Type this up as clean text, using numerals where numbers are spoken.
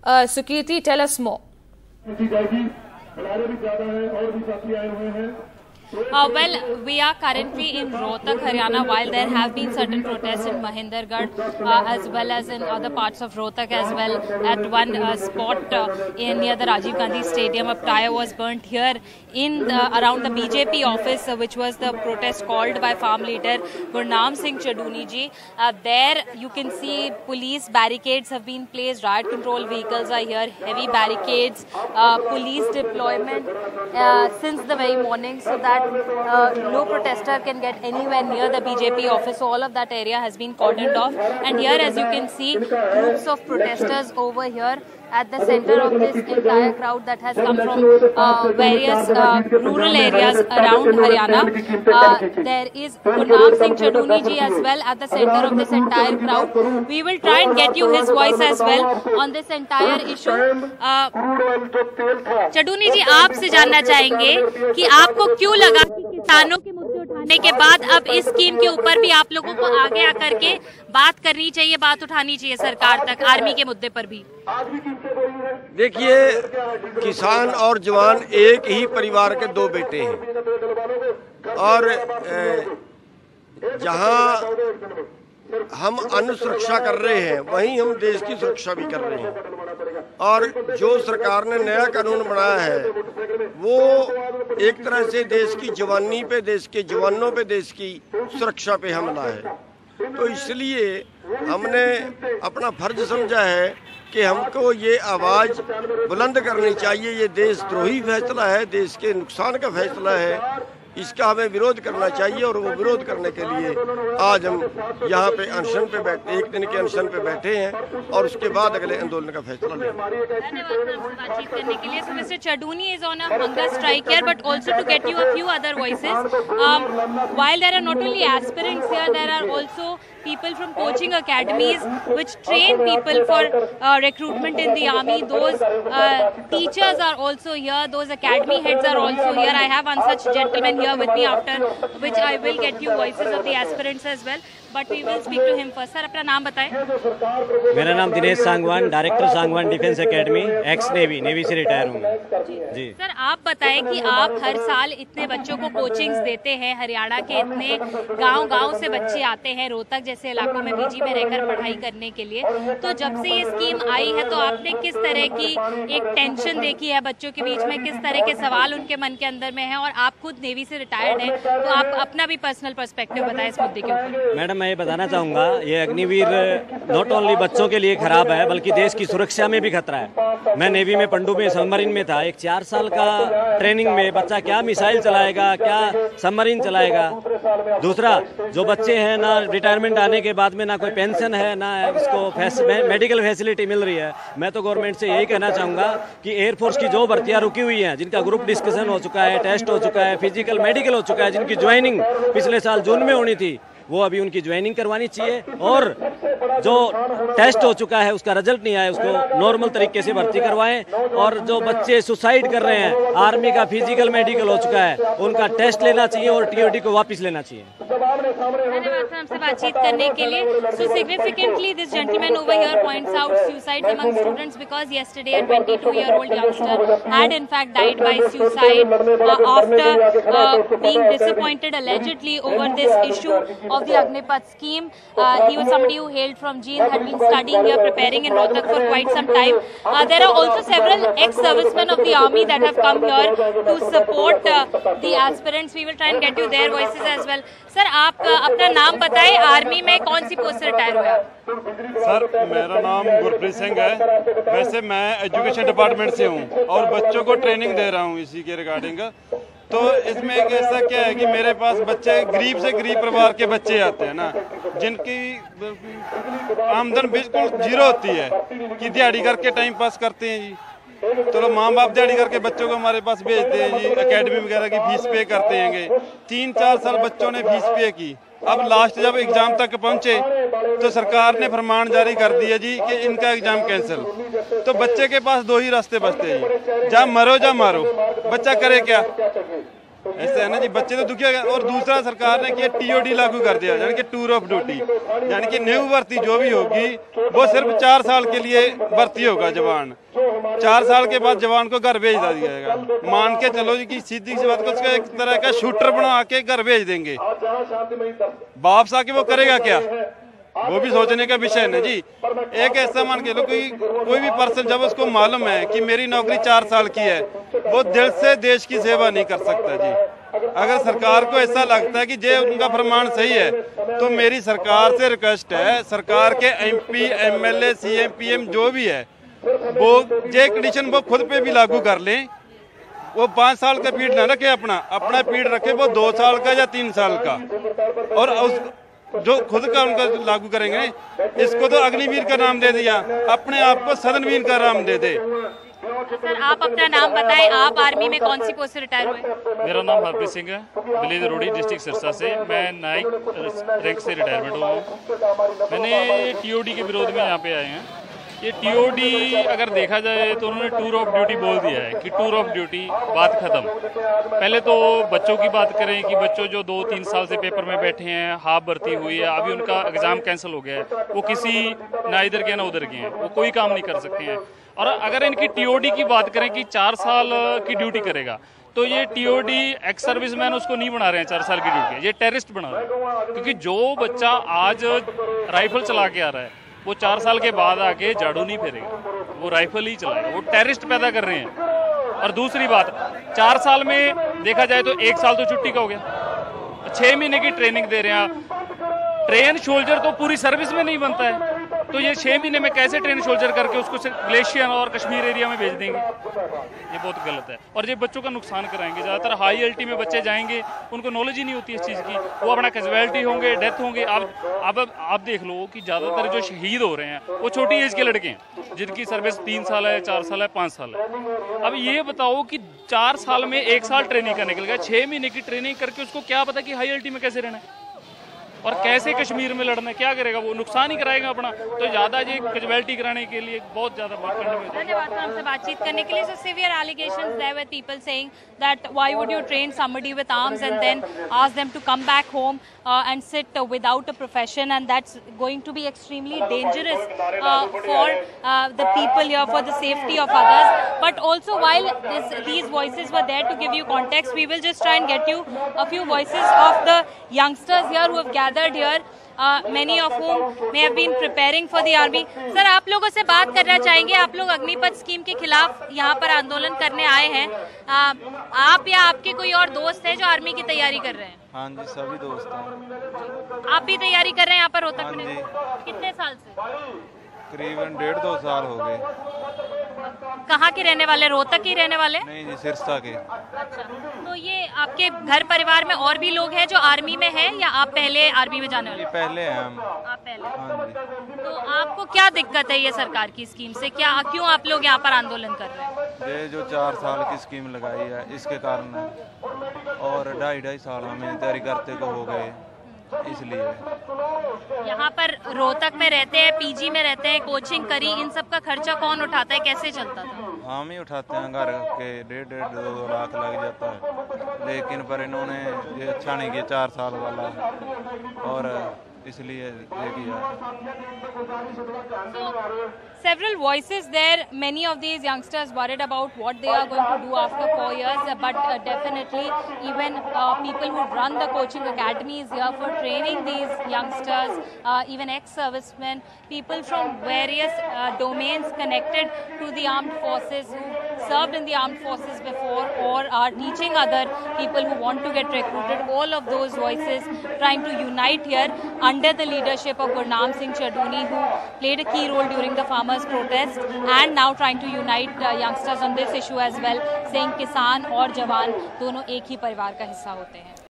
Sukirti, tell us more. Well, we are currently in Rohtak, Haryana, while there have been certain protests in Mahendragarh as well as in other parts of Rohtak as well. At one spot near the Rajiv Gandhi Stadium, a tyre was burnt here around the BJP office, which was the protest called by farm leader Gurnam Singh Chaduni ji. There you can see police barricades have been placed, riot control vehicles are here, heavy barricades, police deployment since the very morning, so that no protester can get anywhere near the BJP office. So all of that area has been cordoned off, and here, as you can see, groups of protesters over here at the center of this entire crowd that has come from various rural areas around Haryana. There is Gurnam Singh Chaduni ji as well at the center of this entire crowd. We will try and get you his voice as well on this entire issue. Chaduni ji, आपसे जानना चाहेंगे कि आपको क्यों लगा कि किसानों के मुद्दे उठाने के बाद अब इस स्कीम के ऊपर भी आप लोगों को आगे आकर के बात करनी चाहिए, बात उठानी चाहिए सरकार तक, आर्मी के मुद्दे पर भी? देखिए, किसान और जवान एक ही परिवार के दो बेटे हैं, और जहां हम अन्न सुरक्षा कर रहे हैं वहीं हम देश की सुरक्षा भी कर रहे हैं। और जो सरकार ने नया कानून बनाया है वो एक तरह से देश की जवानी पे, देश के जवानों पे, देश की सुरक्षा पे हमला है। तो इसलिए हमने अपना फर्ज समझा है कि हमको ये आवाज़ बुलंद करनी चाहिए। ये देशद्रोही फैसला है, देश के नुकसान का फैसला है, इसका हमें विरोध करना चाहिए। और वो विरोध करने के लिए आज हम यहाँ पे अनशन पे बैठे, एक दिन के अनशन पे बैठे हैं, और उसके बाद अगले आंदोलन का फैसला लेंगे। बातचीत करने के लिए so Mr. Chaduni is on a hunger strike here, but also to get you a few other voices. While there are not only aspirants here, there are also people from coaching academies which train people for recruitment in the army. Those teachers are also here, those academy heads are also here. I have one such gentleman here with me, after which I will get you voices of the aspirants as well, but we will speak to him first. Sir, अपना नाम बताएं। मेरा नाम Dinesh Sangwan, director Sangwan defence academy, x navy से retire हूँ जी। Sir, आप बताएं कि आप हर साल इतने बच्चों को कोचिंग्स देते हैं, हरियाणा के इतने गांव-गांव से बच्चे आते हैं रोहतक जैसे इलाकों में बीजी में रहकर पढ़ाई करने के लिए। तो जब से ये स्कीम आई है तो आपने किस तरह की एक टेंशन देखी है बच्चों के बीच में, किस तरह के सवाल उनके मन के अंदर में है? और आप खुद नेवी से रिटायर्ड हैं, तो आप अपना भी पर्सनल पर्सपेक्टिव बताएं इस मुद्दे के ऊपर। मैडम, मैं ये बताना चाहूँगा, ये अग्निवीर नॉट ओनली बच्चों के लिए खराब है बल्कि देश की सुरक्षा में भी खतरा है। मैं नेवी में पनडुब्बी सबमरीन में था, एक 4 साल का ट्रेनिंग में बच्चा क्या मिसाइल चलाएगा, क्या सबमरीन चलाएगा। दूसरा, जो बच्चे हैं ना रिटायरमेंट आने के बाद में ना कोई पेंशन है, ना इसको मेडिकल फैसिलिटी मिल रही है। मैं तो गवर्नमेंट से यही कहना चाहूँगा कि एयरफोर्स की जो भर्तियाँ रुकी हुई हैं, जिनका ग्रुप डिस्कशन हो चुका है, टेस्ट हो चुका है, फिजिकल मेडिकल हो चुका है, जिनकी ज्वाइनिंग पिछले साल जून में होनी थी, वो अभी उनकी ज्वाइनिंग करवानी चाहिए। और जो टेस्ट हो चुका है उसका रिजल्ट नहीं आया, उसको नॉर्मल तरीके से भर्ती करवाएं। और जो बच्चे सुसाइड कर रहे हैं, आर्मी का फिजिकल मेडिकल हो चुका है, उनका टेस्ट लेना चाहिए और TOT को वापस लेना चाहिए। धन्यवाद सर हमसे बातचीत करने के लिए। So significantly this gentleman over here points out suicide among students because yesterday a 22-year-old youngster had in fact died by suicide after being disappointed allegedly over this issue of the Agnipath scheme. He was somebody who hailed from Jeend, had been studying here, preparing in Rohtak for quite some time. There are also several ex-servicemen of the army that have come here to support the aspirants. We will try and get you their voices as well. Sir, आप अपना नाम बताएं, army में कौन सी post से retire हुए आप? Sir, मेरा नाम गुरप्रीत सिंह है। वैसे मैं एजुकेशन डिपार्टमेंट से हूँ और बच्चों को ट्रेनिंग दे रहा हूँ इसी के रिगार्डिंग। तो इसमें एक ऐसा क्या है कि मेरे पास बच्चे गरीब से गरीब परिवार के बच्चे आते हैं ना, जिनकी आमदन बिल्कुल जीरो होती है, कि दिहाड़ी करके टाइम पास करते हैं जी। तो माँ बाप दिहाड़ी करके बच्चों को हमारे पास भेजते हैं जी, एकेडमी वगैरह की फीस पे करते हैं। 3-4 साल बच्चों ने फीस पे की। अब लास्ट जब एग्जाम तक पहुंचे तो सरकार ने फरमान जारी कर दिया जी कि इनका एग्जाम कैंसिल। तो बच्चे के पास 2 ही रास्ते बचते हैं, जा मरो जा मारो। बच्चा करे क्या? ऐसे है ना जी, बच्चे तो दुखी हो गए। और दूसरा सरकार ने किया TOD लागू कर दिया, यानी कि टूर ऑफ ड्यूटी, यानी कि न्यू भर्ती जो भी होगी वो सिर्फ 4 साल के लिए भर्ती होगा जवान। 4 साल के बाद जवान को घर भेज दिया जाएगा। मान के चलो जी कि सीधी सी बात को उसका एक तरह का शूटर बना के घर भेज देंगे। वापस आके वो करेगा क्या, वो भी सोचने का विषय है ना जी। एक ऐसा मान के लो कोई भी पर्सन जब उसको मालूम है कि मेरी नौकरी 4 साल की है, वो दिल से देश की सेवा नहीं कर सकता जी। अगर सरकार को ऐसा लगता है कि ये उनका फरमान सही है, तो मेरी सरकार से रिक्वेस्ट है, सरकार के MP MLA CM PM जो भी है वो ये कंडीशन वो खुद पे भी लागू कर लें। वो 5 साल का पीरियड ना रखे, अपना पीरियड रखे वो 2 साल का या 3 साल का, और उस जो खुद का उनका लागू करेंगे। इसको तो अग्निवीर का नाम दे दिया, अपने आप को सदनवीर का नाम दे दे। सर आप अपना नाम बताएं, आप आर्मी में कौन सी पोस्ट से रिटायर हुए? मेरा नाम हरप्रीत सिंह है, विलेज रोडी, डिस्ट्रिक्ट सिरसा से। मैं नाइक रैंक से रिटायरमेंट हुआ हूँ। मैंने TOD के विरोध में यहाँ पे आए हैं। ये TOD अगर देखा जाए तो उन्होंने टूर ऑफ ड्यूटी बोल दिया है कि टूर ऑफ ड्यूटी बात खत्म। पहले तो बच्चों की बात करें कि बच्चों जो 2-3 साल से पेपर में बैठे हैं, हाफ भर्ती हुई है, अभी उनका एग्जाम कैंसिल हो गया है, वो किसी ना इधर के ना उधर के हैं, वो कोई काम नहीं कर सकते हैं। और अगर इनकी TOD की बात करें कि 4 साल की ड्यूटी करेगा, तो ये TOD एक्स सर्विस मैन उसको नहीं बना रहे हैं 4 साल की ड्यूटी, ये टेररिस्ट बना रहे हैं। क्योंकि जो बच्चा आज राइफल चला के आ रहा है वो 4 साल के बाद आके झाड़ू नहीं फेरेगा, वो राइफल ही चलाएगा। वो टेररिस्ट पैदा कर रहे हैं। और दूसरी बात, 4 साल में देखा जाए तो 1 साल तो छुट्टी का हो गया, 6 महीने की ट्रेनिंग दे रहे हैं। ट्रेन सोल्जर तो पूरी सर्विस में नहीं बनता है, तो ये 6 महीने में कैसे ट्रेन सोल्जर करके उसको ग्लेशियर और कश्मीर एरिया में भेज देंगे? ये बहुत गलत है। और ये बच्चों का नुकसान कराएंगे। ज़्यादातर हाई एल्टी में बच्चे जाएंगे, उनको नॉलेज ही नहीं होती इस चीज़ की, वो अपना कैजुअलिटी होंगे, डेथ होंगे। आप देख लो कि ज़्यादातर जो शहीद हो रहे हैं वो छोटी एज के लड़के हैं, जिनकी सर्विस 3 साल है, 4 साल है, 5 साल है। अब ये बताओ कि 4 साल में 1 साल ट्रेनिंग का निकल गया, 6 महीने की ट्रेनिंग करके उसको क्या पता कि हाई एल्टी में कैसे रहना है और कैसे कश्मीर में लड़ना है, क्या करेगा? वो नुकसान ही कराएगा अपना। तो ज़्यादा ये कैजुअलिटी कराने के लिए बहुत ज़्यादा धन्यवाद हमसे बातचीत करने के लिए। So severe allegations there were people saying that why would you train somebody with arms and then ask them to come back home and sit without a profession, and that's going to be extremely dangerous for the people here, for the safety of others. But also while these voices were there to give you context, we will just try and get you a few voices of the youngsters here who have gathered here, many of whom may have been preparing for the army. Sir आप लोगों से बात करना चाहेंगे, आप लोग Agnipath scheme के खिलाफ यहाँ पर आंदोलन करने आए हैं, आप या आपके कोई और दोस्त है जो आर्मी की तैयारी कर रहे हैं? हाँ जी, सभी दोस्त हैं। आप भी तैयारी कर रहे हैं यहाँ पर रोहतक में? कितने साल से? करीबन 1.5-2 साल हो गए। कहाँ के रहने वाले? रोहतक ही रहने वाले? नहीं जी, सिरसा के। अच्छा, तो ये आपके घर परिवार में और भी लोग हैं जो आर्मी में हैं, या आप पहले आर्मी में जाने वाले? पहले हैं हम। आप पहले? हाँ जी। तो आपको क्या दिक्कत है ये सरकार की स्कीम से? क्यों आप लोग यहाँ पर आंदोलन कर रहे हैं? ये जो 4 साल की स्कीम लगाई है इसके कारण है, और 2.5 साल हमें तैयारी करते को हो गए, इसलिए। यहाँ पर रोहतक में रहते हैं, PG में रहते हैं, कोचिंग करी, इन सब का खर्चा कौन उठाता है, कैसे चलता था? हम ही उठाते हैं, घर के 1.5-2 लाख लग जाता है। लेकिन पर इन्होंने ये अच्छा नहीं किया 4 साल वाला, और इसलिए ये किया। Several voices there. Many of these youngsters worried about what they are going to do after 4 years. But definitely, even people who run the coaching academies here for training these youngsters, even ex-servicemen, people from various domains connected to the armed forces, who served in the armed forces before or are teaching other people who want to get recruited. All of those voices trying to unite here under the leadership of Gurnam Singh Chaduni, who played a key role during the farmers' protest, and now trying to unite youngsters on this issue as well, saying किसान और जवान दोनों एक ही परिवार का हिस्सा होते हैं।